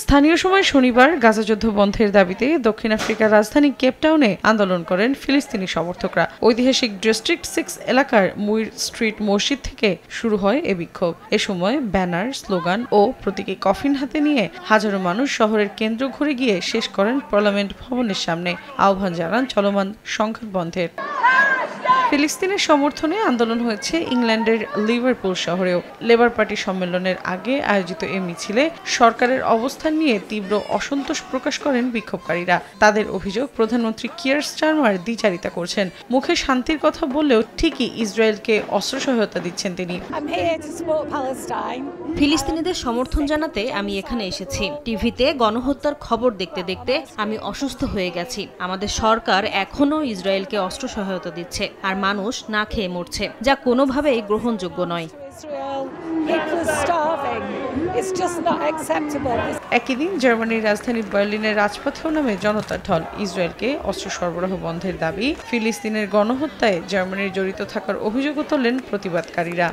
স্থানীয় সময় শনিবার গাজা যুদ্ধ বন্ধের দাবিতে দক্ষিণ আফ্রিকার রাজধানী কেপটাউনে আন্দোলন করেন ফিলিস্তিনি সমর্থকরা। ঐতিহাসিক ডিস্ট্রিক্ট 6 এলাকার মুইর স্ট্রিট মসজিদ থেকে শুরু হয় এ বিক্ষোভ। এ সময় ব্যানার, স্লোগান ও প্রতীকী কফিন হাতে নিয়ে হাজারো মানুষ শহরের কেন্দ্র ঘুরে গিয়ে শেষ করেন পার্লামেন্ট ভবনের সামনে। আহ্বান জানান চলমান সংঘাত বন্ধের। ফিলিস্তিনের সমর্থনে আন্দোলন হয়েছে ইংল্যান্ডের লিভারপুল শহরেও। লেবার পার্টি সম্মেলনের আগে আয়োজিত এ মিছিলে সরকারের অবস্থান নিয়ে তীব্র অসন্তোষ প্রকাশ করেন বিক্ষোভকারীরা। তাদের অভিযোগ, প্রধানমন্ত্রী কিয়ার স্টারমার দ্বিচারিতা করছেন। মুখে শান্তির কথা বললেও ঠিকই ইসরায়েলকে অস্ত্র সহায়তা দিচ্ছেন তিনি। ফিলিস্তিনিদের সমর্থন জানাতে আমি এখানে এসেছি। টিভিতে গণহত্যার খবর দেখতে দেখতে আমি অসুস্থ হয়ে গেছি। আমাদের সরকার এখনো ইসরায়েলকে অস্ত্র সহায়তা দিচ্ছে আর মানুষ না খেয়ে মরছে, যা কোনোভাবেই গ্রহণযোগ্য নয়। একই দিন জার্মানির রাজধানী বার্লিনের রাজপথেও নামে জনতার ঢল। ইসরায়েলকে অস্ত্র সরবরাহ বন্ধের দাবি, ফিলিস্তিনের গণহত্যায় জার্মানির জড়িত থাকার অভিযোগও তোলেন প্রতিবাদকারীরা।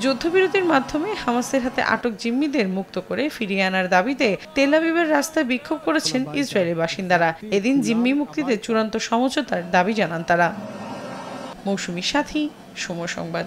যুদ্ধবিরতির মাধ্যমে হামাসের হাতে আটক জিম্মিদের মুক্ত করে ফিরিয়ে আনার দাবিতে তেল আবিবের রাস্তায় বিক্ষোভ করেছেন ইসরায়েলি বাসিন্দারা। এদিন জিম্মি মুক্তিতে চূড়ান্ত সমঝোতার দাবি জানান তারা। মৌসুমী সাথী, সময় সংবাদ।